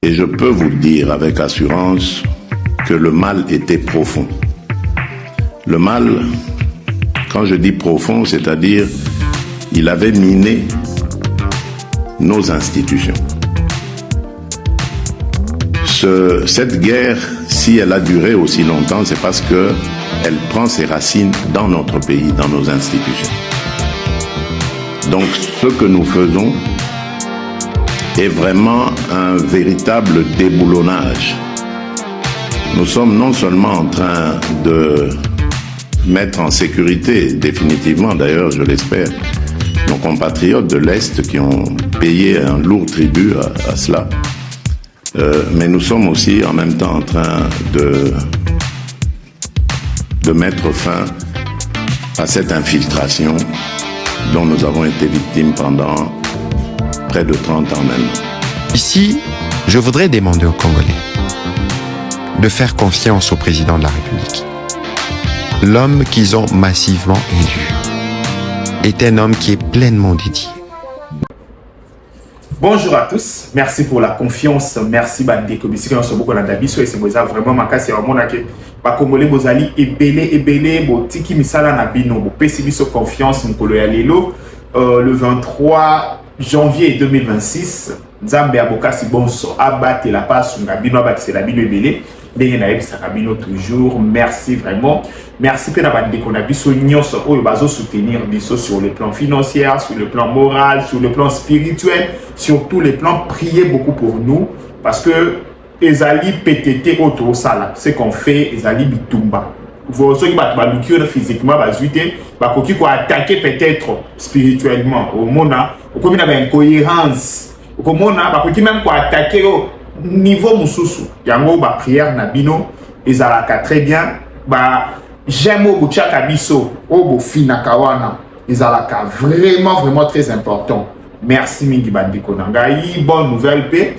Et je peux vous dire avec assurance que le mal était profond. Le mal, quand je dis profond, c'est-à-dire il avait miné nos institutions. Cette guerre, si elle a duré aussi longtemps, c'est parce qu'elle prend ses racines dans notre pays, dans nos institutions. Donc ce que nous faisons est vraiment un véritable déboulonnage. Nous sommes non seulement en train de mettre en sécurité, définitivement d'ailleurs, je l'espère, nos compatriotes de l'Est qui ont payé un lourd tribut à cela, mais nous sommes aussi en même temps en train de mettre fin à cette infiltration dont nous avons été victimes pendant près de 30 ans maintenant. Ici, je voudrais demander aux Congolais de faire confiance au président de la République. L'homme qu'ils ont massivement élu est un homme qui est pleinement dédié. Bonjour à tous, merci pour la confiance, merci Bandeko Bisika, on se beaucoup dans Dabiso et c'est vraiment ma casse, c'est vraiment que les Congolais bozali ebele botiki misala na bino bo pesi biso confiance mukolo ya lelo le 23 janvier 2026 Nzambe abokasi bonso abate la passe na bino abate la bino ebele ndenge na yebisaka bino toujours, merci vraiment, merci pe na bandeko na biso nyonso oyo bazo soutenir biso sur le plan financier, sur le plan moral, sur le plan spirituel, sur tous les plans. Priez beaucoup pour nous parce que ezali PTT auto sala, ce qu'on fait ezali bitumba. Vous ceux qui battent physiquement bakoki ko attaquer peut-être spirituellement au mona au comme une incohérence au komona bakoki même ko attaquer au niveau mususu yango ba prière na bino ezalaka très bien ba j'aime au butchaka biso au bo fina kawana ezalaka vraiment très important. Merci mingi bandiko nangai, bonne nouvelle pe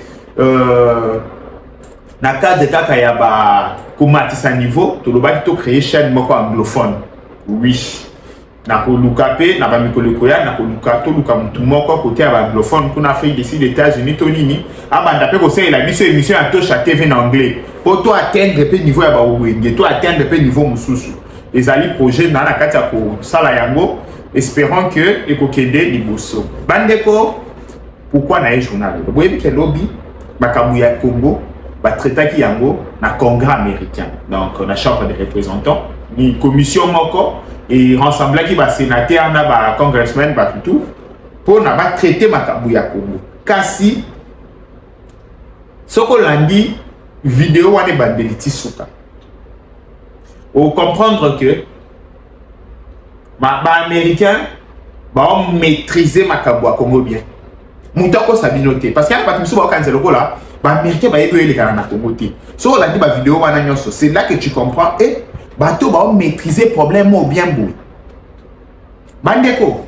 na cadre de kaka ya ba komatisa niveau to lobaki to créer chaîne moko anglophone. Oui, na ko luka pe na ba mikolo koya na ko luka to luka mutu moko côté ya ba anglophone kuna Afrique d'ici des États-Unis to nini abanda pe ko c'est la biso émission à Tosha TV en anglais pour to atteindre pe niveau ya ba obwenge to atteindre pe niveau mususu ezali projet na kati ya ko sala yango, espérons que ekokende liboso bandeko. Pourquoi na journal bo yebi ke lobby makamu ya Congo ba traitaki yango na congrès américain, donc na chambre des représentants ni commission moko et rassembler qui va sénateur na ba congressman ba tout pour na ba traiter makamu ya Congo kasi soko landi vidéo wane ba deliti suka au comprendre que ba américain ba maîtriser makamu ya Congo bien mutako sabinoté parce qu'il y a pas de souci quand c'est le là ba américain ba yebi les kana na Congo té so la dit ba vidéo wana nyonso, c'est là que tu comprends et bato ba maîtriser problème au bien beau bandeko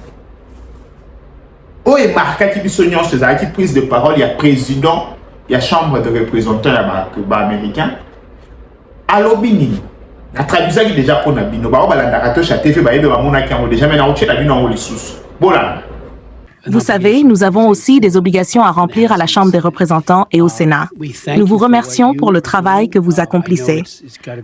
o e marqué qui biso nyonso za qui prise de parole, il y a président, il y a chambre de représentants ba américain alobini na traduisa qui déjà pour na bino ba balanda kato cha TV ba yebi ba mona ki déjà mais na oche na bino ngo lisusu bolanda. Vous savez, nous avons aussi des obligations à remplir à la Chambre des représentants et au Sénat. Nous vous remercions pour le travail que vous accomplissez.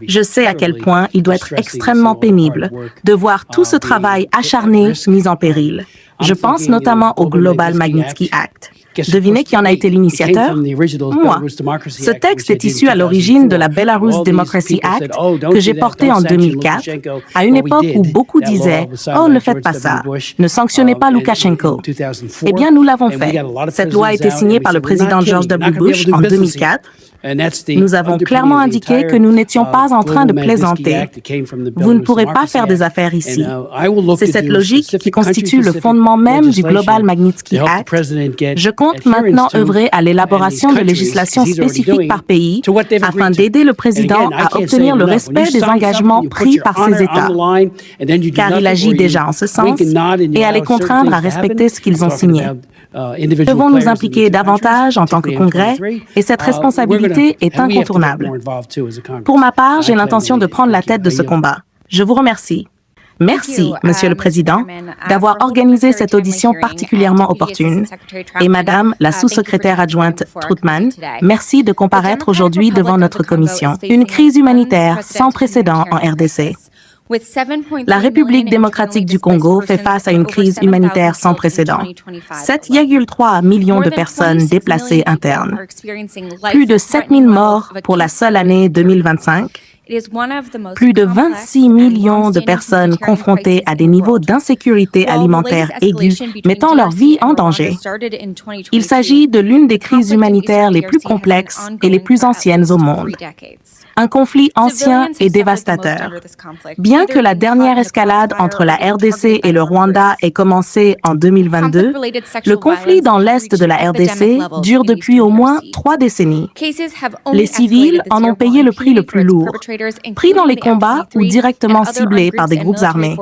Je sais à quel point il doit être extrêmement pénible de voir tout ce travail acharné mis en péril. Je pense notamment au Global Magnitsky Act. Devinez qui en a été l'initiateur? Moi. Ce texte est issu à l'origine de la Belarus Democracy Act que j'ai porté en 2004, à une époque où beaucoup disaient « Oh, ne faites pas ça, ne sanctionnez pas Loukachenko ». Eh bien, nous l'avons fait. Cette loi a été signée par le président George W. Bush en 2004. Nous avons clairement indiqué que nous n'étions pas en train de plaisanter. Vous ne pourrez pas faire des affaires ici. C'est cette logique qui constitue le fondement même du Global Magnitsky Act. Je compte maintenant œuvrer à l'élaboration de législation spécifique par pays afin d'aider le président à obtenir le respect des engagements pris par ses États, car il agit déjà en ce sens, et à les contraindre à respecter ce qu'ils ont signé. Nous devons nous impliquer davantage en tant que Congrès et cette responsabilité est incontournable. Pour ma part, j'ai l'intention de prendre la tête de ce combat. Je vous remercie. Merci, Monsieur le Président, d'avoir organisé cette audition particulièrement opportune. Et Madame la sous-secrétaire adjointe Troutman, merci de comparaître aujourd'hui devant notre commission. Une crise humanitaire sans précédent en RDC. La République démocratique du Congo fait face à une crise humanitaire sans précédent. 7,3 millions de personnes déplacées internes. Plus de 7 000 morts pour la seule année 2025. Plus de 26 millions de personnes confrontées à des niveaux d'insécurité alimentaire aigus, mettant leur vie en danger. Il s'agit de l'une des crises humanitaires les plus complexes et les plus anciennes au monde. Un conflit ancien et dévastateur. Bien que la dernière escalade entre la RDC et le Rwanda ait commencé en 2022, le conflit dans l'est de la RDC dure depuis au moins 3 décennies. Les civils en ont payé le prix le plus lourd, pris dans les combats ou directement ciblés par des groupes armés.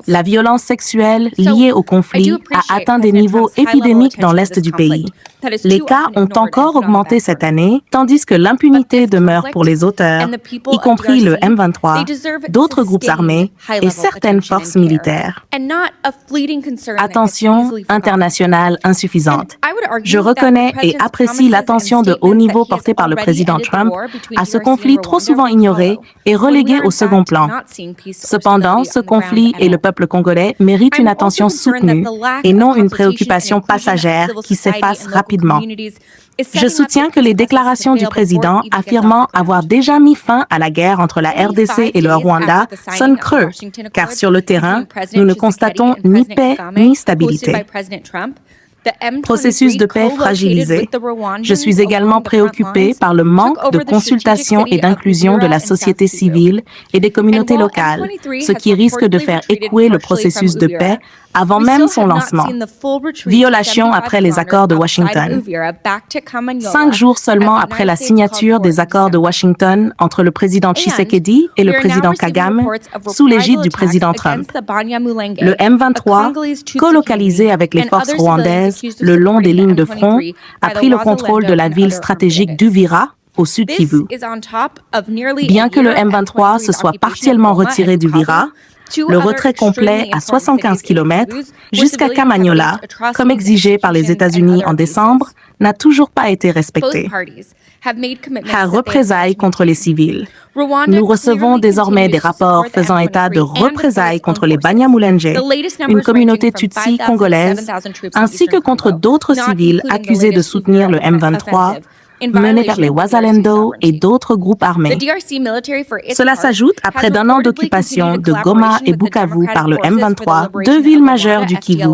La violence sexuelle liée au conflit a atteint des niveaux épidémiques dans l'est du pays. Les cas ont encore augmenté cette année, tandis que l'impunité demeure pour les auteurs, y compris le M23, d'autres groupes armés et certaines forces militaires. Attention internationale insuffisante. Je reconnais et apprécie l'attention de haut niveau portée par le président Trump à ce conflit trop souvent ignoré et relégué au second plan. Cependant, ce conflit et le peuple congolais méritent une attention soutenue et non une préoccupation passagère qui s'efface rapidement. Je soutiens que les déclarations du président affirmant avoir déjà mis fin à la guerre entre la RDC et le Rwanda sonnent creux, car sur le terrain, nous ne constatons ni paix ni stabilité. Processus de paix fragilisé. Je suis également préoccupée par le manque de consultation et d'inclusion de la société civile et des communautés locales, ce qui risque de faire échouer le processus de paix avant même son lancement. Violation après les accords de Washington. 5 jours seulement après la signature des accords de Washington entre le président Tshisekedi et le président Kagame, sous l'égide du président Trump. Le M23, colocalisé avec les forces rwandaises le long des lignes de front, a pris le contrôle de la ville stratégique d'Uvira, au sud Kivu. Bien que le M23 se soit partiellement retiré d'Uvira, le retrait complet à 75 km jusqu'à Kamanyola, comme exigé par les États-Unis en décembre, n'a toujours pas été respecté. À représailles contre les civils. Nous recevons désormais des rapports faisant état de représailles contre les Banyamulenge, une communauté tutsi congolaise, ainsi que contre d'autres civils accusés de soutenir le M23, menés vers les Wazalendo et d'autres groupes armés. Cela s'ajoute à près d'un an d'occupation de Goma et Bukavu par le M23, 2 villes majeures du Kivu,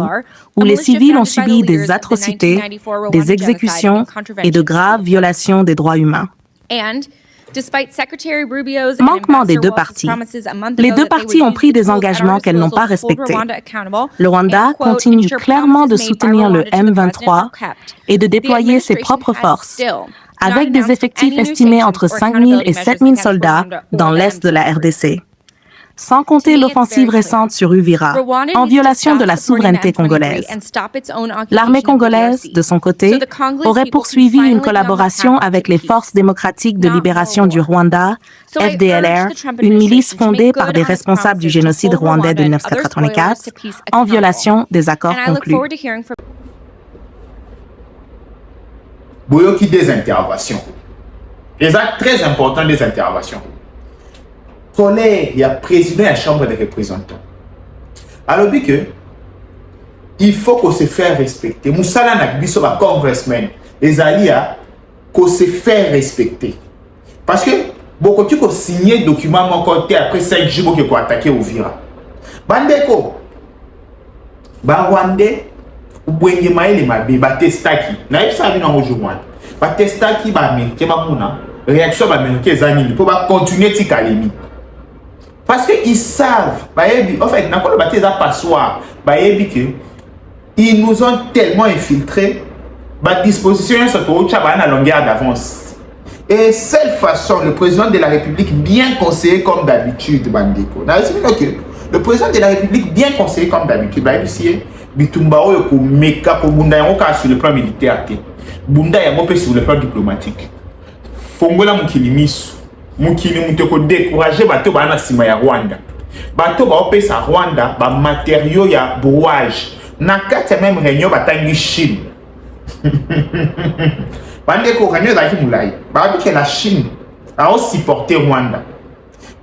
où les civils ont subi des atrocités, des exécutions et de graves violations des droits humains. Manquement des deux parties. Les deux parties ont pris des engagements qu'elles n'ont pas respectés. Le Rwanda continue clairement de soutenir le M23 et de déployer ses propres forces, avec des effectifs estimés entre 5 000 et 7 000 soldats dans l'est de la RDC. Sans compter l'offensive récente sur Uvira, en violation de la souveraineté congolaise. L'armée congolaise, de son côté, aurait poursuivi une collaboration avec les Forces démocratiques de libération du Rwanda, FDLR, une milice fondée par des responsables du génocide rwandais de 1984, en violation des accords conclus. Boyoki des interventions. Les actes très importants des interventions. Colère, il y a président de la Chambre des représentants. Alors, il faut qu'on se fasse respecter. Moussala n'a pas dit congressman. Les alliés, qu'on se fait respecter. Parce que, beaucoup de gens signé le document mon côté après 5 jours qu'ils ont attaqué Uvira. Bandeko, Rwandais, ou Bwengemaï, les Batestaki, n'a pas vu dans le jour. Batestaki, réaction américaine, pour continuer à tikalemi. Parce qu'ils savent, en fait, ils nous ont tellement infiltrés, la disposition se trouve à la longueur d'avance. Et seule façon, le président de la République bien conseillé comme d'habitude, Bandeko. Le président de la République bien conseillé comme d'habitude, Bitumba Meka sur le plan militaire, Bunda Yamope sur le plan diplomatique. Fongola Mukilimisu. Mukini muteko décourager bato bana sima ya Rwanda. bato baopesa Rwanda ba matériaux ya brouage na kati même réunion batangi Chine bande ko réunion za ki mulai ba bi que la Chine a supporté Rwanda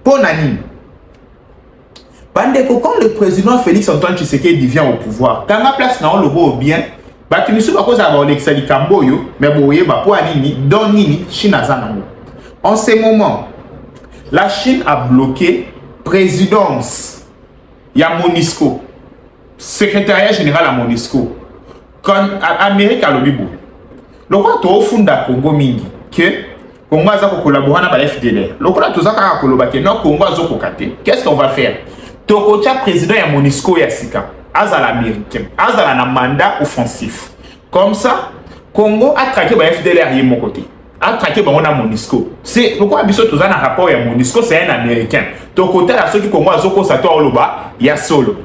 pour nani bande ko quand le président Félix Antoine Tshisekedi vient au pouvoir quand la place na on le beau bien ba ki misu ba ko za ba Alexandre Kamboyo mais boye ba po anini don nini Chine azanango. En ce moment la Chine a bloqué présidence ya MONUSCO, secrétariat général à MONUSCO, quand Amérique a le bibo. Le roi to funda Congo mingi que Congo a collaboré avec la FDLR. Le roi to zaka collaborer non Congo a kokate. Qu'est-ce qu'on va faire? Tokocha président ya MONUSCO ya sika, azal américain, azal na mandat offensif. Comme ça, Congo a traqué la FDLR de mon côté. A traqué la MONUSCO. C'est pourquoi biso tous un rapport ya MONUSCO, c'est un américain. Ton côté là ceux qui Congo azoko sato oloba ya solo.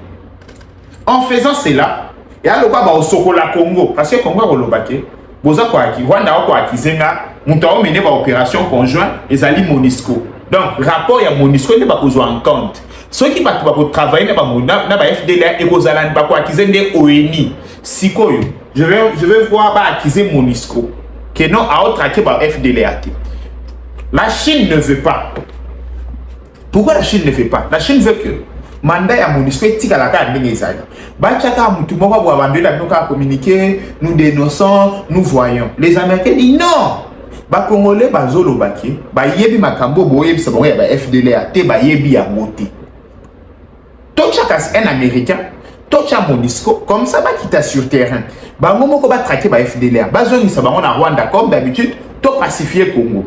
En faisant cela, il y a le quoi ba osoko la Congo parce que Congo oloba ke boza kwa ki Rwanda ko akizenga muto a mené ba opération conjointe ezali MONUSCO. Donc rapport ya MONUSCO ne pas besoin en compte. Ceux qui va travailler na ba FDLR et kozala ba ko akizende ONI. Sikoyo, je vais voir ba akizer MONUSCO. Que non a traqué par FDLR. La Chine ne veut pas. Pourquoi la Chine ne veut pas? La Chine veut que mandat ya MONUSCO tika la carte n'engezali. Ba chaka mutu moko bo abandonner la noka communiquer, nous dénonçons, nous voyons. Les Américains disent non. Ba Congolais ba zolo baki, ba yebi makambo bo yebi sabon ya ba FDLR te ba yebi ya moti. Tout chaka un Américain, tout chaka MONUSCO comme ça ba quitter sur terrain. Bango moko ba traquer ba FDLR. Bazoni sa bango na Rwanda comme d'habitude, to pacifier Congo.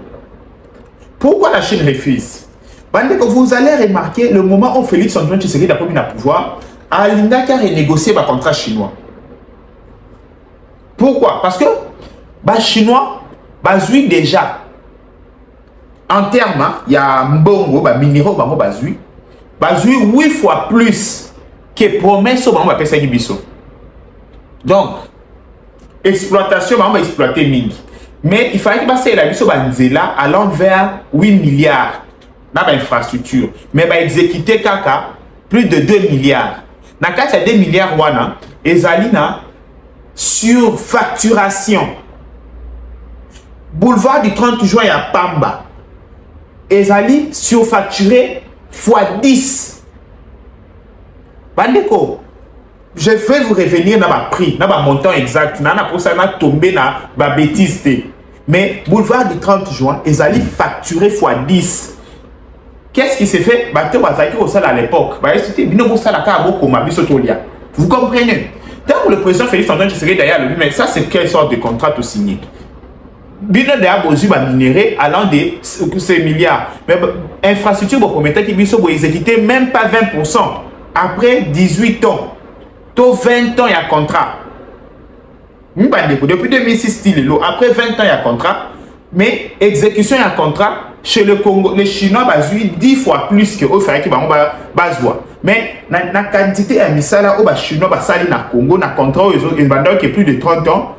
Pourquoi la Chine refuse? Bande que vous allez remarquer le moment où Félix Antoine Tshisekedi a pris le pouvoir, Alinda qui a renégocié le contrat chinois. Pourquoi? Parce que les Chinois bazui déjà en termes, il y a mbongo, minéraux, bazui 8 fois plus que promesse au moment où on biso. Donc, exploitation, on va exploiter mingi. Mais il fallait que la biso banzela allant vers 8 milliards dans l'infrastructure. Mais va exécuter kaka plus de 2 milliards. Dans le cas de 2 milliards, wana, ezalina sur facturation. Boulevard du 30 juin à Pamba. Ezali surfacturé x 10. Bandeko, je vais vous revenir dans ma prix, dans ma montant exact. Nana pour ça, na tombé na ba bêtise. Mais boulevard du 30 juin, ezali facturé x 10. Qu'est-ce qui s'est fait? Bateau bazaki au sale à l'époque. Vous comprenez? Tant que le président Félix Antoine Tshisekedi derrière le mais ça c'est quelle sorte de contrat tout signé? Bino de abozu ba minéré allant de ces milliards. Mais infrastructure pour promettre qu'ils biso exécuter même pas 20% après 18 ans. To 20 ans il y a contrat. Depuis 2006 après 20 ans il y a contrat, mais exécution il y a contrat. Chez le Congo, les Chinois basent 10 fois plus que eux faire qui bazwa. Mais la quantité de misala au Chinois basali na Congo na contrat ils vendent qui plus de 30 ans.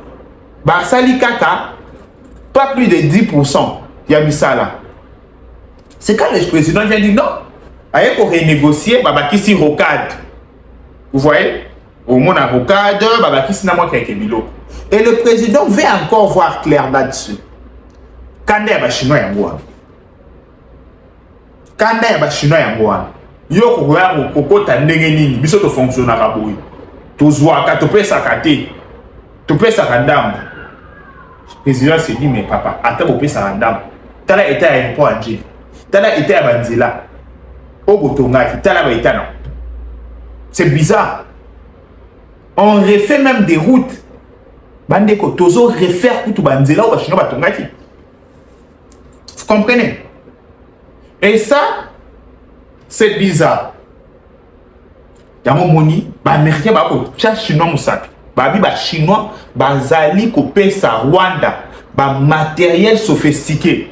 Basali kaka pas plus de 10% ya misala. C'est quand le président vient dire non, aye pour renégocier babakisi rocade. Vous voyez? Au moins la rocade babakisi na moi quelques bilo. Et le président veut encore voir clair là-dessus. Quand il y a Chinois ya moi. Kanda ya ba Chinois ya ngwana yo koya kokota ndenge nini biso to fonctionner ka boyi to zwa ka to pesa ka te to pesa ka ndambo. Président se dit mais papa ata bo pesa ka ndambo tala état ya impôt anje tala état ya banzela o botonga ki tala ba état non. C'est bizarre. On refait même des routes bande ko tozo refaire tout banzela o ba Chinois batonga ki. Vous comprenez? Et ça, c'est bizarre. Yamo moni, ba américain ba ko cha chinois musapi. Ba bi ba chinois ba zali ko pesa Rwanda ba matériel sophistiqué.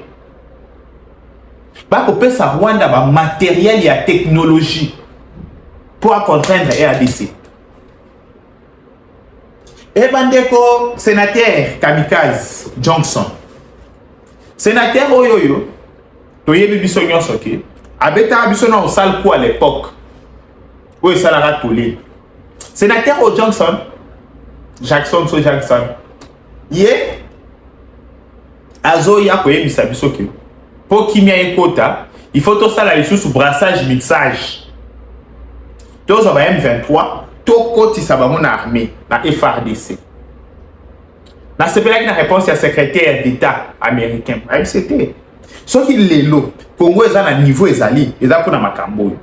Ba ko pesa Rwanda ba matériel ya technologie pour contraindre RDC. Et bandeko sénateur Kamikaze Johnson. Sénateur Oyoyo toyebi biso nyonso ke abeta biso na osal ko à l'époque oyo esalaka tolé sénateur o Jackson ye azoya koyebisa biso ke po kimia ekota il faut tosala lisusu brassage mixage tozwa ba M23 tokotisa bango na armée na FARDC na sepelaki na réponse ya secrétaire d'état américain MCT soki lelo Congo eza na niveau ezali eza mpona makambo oyo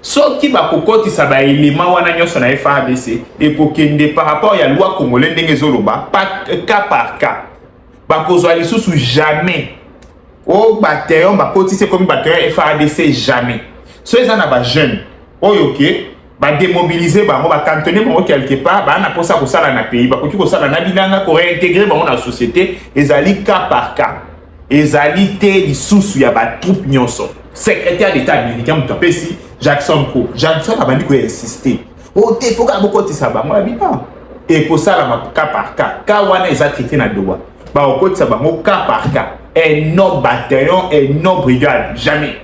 soki bakokotisa ba élément wana nyonso na FARDC ekokende par rapport ya loi congolais ndenge ezoloba cas par cas bakozwa lisusu jamais o bataillon bakotise komi bataillon FARDC jamais so eza na ba jeune oyo ke ba démobiliser bango ba cantonner bango quelque part ba na posa kosala na pays bakoki kosala na bilanga ko réintégrer bango na société ezali cas par cas ezali te lisusu ya ba troupe nyonso secrétaire d'état américain mutapesi Jackson abandi ko insister o te foka bokotisa bango abina et kosala ma cas par cas ka wana eza traité na doa ba okotisa bango cas par cas et non bataillon et non brigade jamais.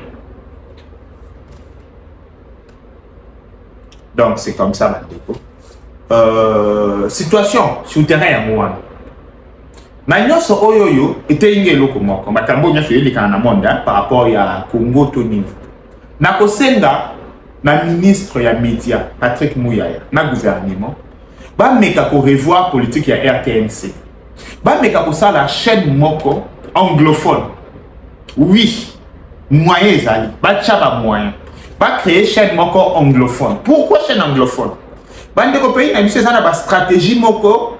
Donc c'est comme ça bandeko. Situation sur terrain ya mwana na nyonso oyoyo etenge eloko moko makambo nyonso eleka na monde par rapport ya Congo Tony na kosenga na ministre ya média Patrick Muyaya na gouvernement ba meka ko revoir politique ya RTNC ba meka ko sala chaîne moko anglophone oui moyen ezali ba chaba moyen ba créer chaîne moko anglophone. Pourquoi chaîne anglophone? Bande ko pays na biso na ba stratégie moko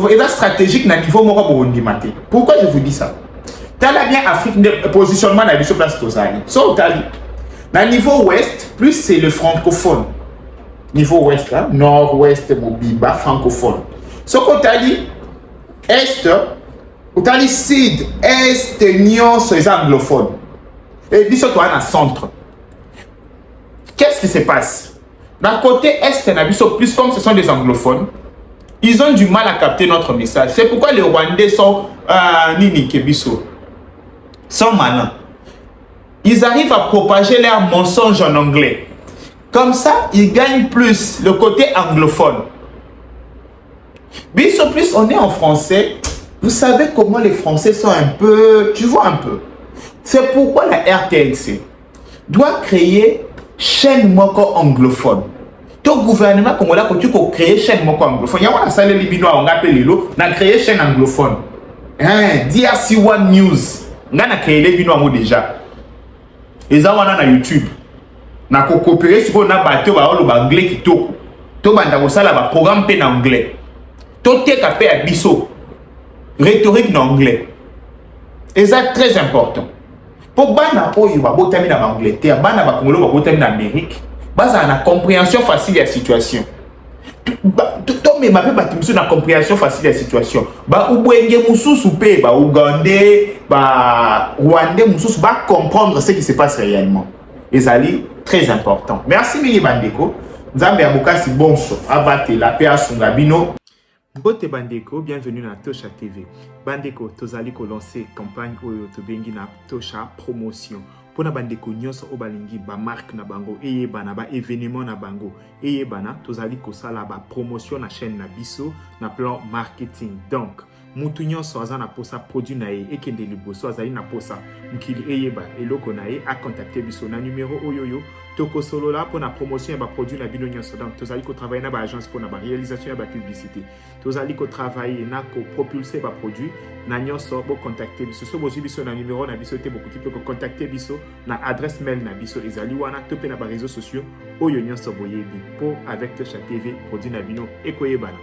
et stratégique na niveau moko bondi maté. Pourquoi je vous dis ça? Tala bien Afrique de positionnement na biso place tozali. So tali na niveau ouest plus c'est le francophone. Niveau ouest là, nord-ouest Mobimba francophone. So ko tali est ou tali sud est nyonso les anglophones. Et biso to na centre. Qu'est-ce qui se passe? D'un côté est, plus comme ce sont des anglophones, ils ont du mal à capter notre message. C'est pourquoi les Rwandais sont sont malins. Ils arrivent à propager leurs mensonges en anglais. Comme ça, ils gagnent plus le côté anglophone. Biso plus, on est en français. Vous savez comment les Français sont un peu... Tu vois un peu. C'est pourquoi la RTNC doit créer chaîne moko anglophone. Tout gouvernement congolais a créé chaîne moko anglophone. Il y a un salaire libino on appelle lelo na créé chaîne anglophone. DRC One News. On a créé les bino déjà. Ils ont na YouTube. Na ko coopérer sur na bateau ba olo ba anglais kitoko. To banda ko sala ba programme pe na anglais. To te kapé à biso. Rhétorique en anglais. Et ça très important. Pour bana oyo ba botami na Angleterre, bana ba Congolo ba botami na Amérique, baza na compréhension facile de la situation. To me mabe ba timiso na compréhension facile de la situation. Ba ubwenge mususu pe ba Ougandais, ba Rwandais mususu ba comprendre ce qui se passe réellement. Ezali très important. Merci Mili Bandeko. Nzambe abokasi bonso abate la paix asunga bino. Bote Bandeko, bienvenue dans Tosha TV. Bandeko, tozali ko lancer campagne oyo tobengi na Tosha promotion. Pona Bandeko nyonso obalingi ba marque na bango, eye bana ba événement na bango, eye bana tozali ko sala ba promotion na chaîne na biso na plan marketing. Donc, mutu nyonso aza na posa produit na ye ekende liboso azali na posa mukili eyeba eloko na ye a contacter biso na numéro oyoyo toko solo là pour la promotion ba produit na bino nyonso. Donc tozali ko travailler na ba agence pour na ba réalisation ya ba publicité, tozali ko travailler na ko propulser ba produit na nyonso bo contacter biso so bozi biso na numéro na biso te bokuti pe ko contacter biso na adresse mail na biso ezali wana to pe na ba réseaux sociaux oyo nyonso boyebi po avec Tosha TV produit na bino ekoyebana.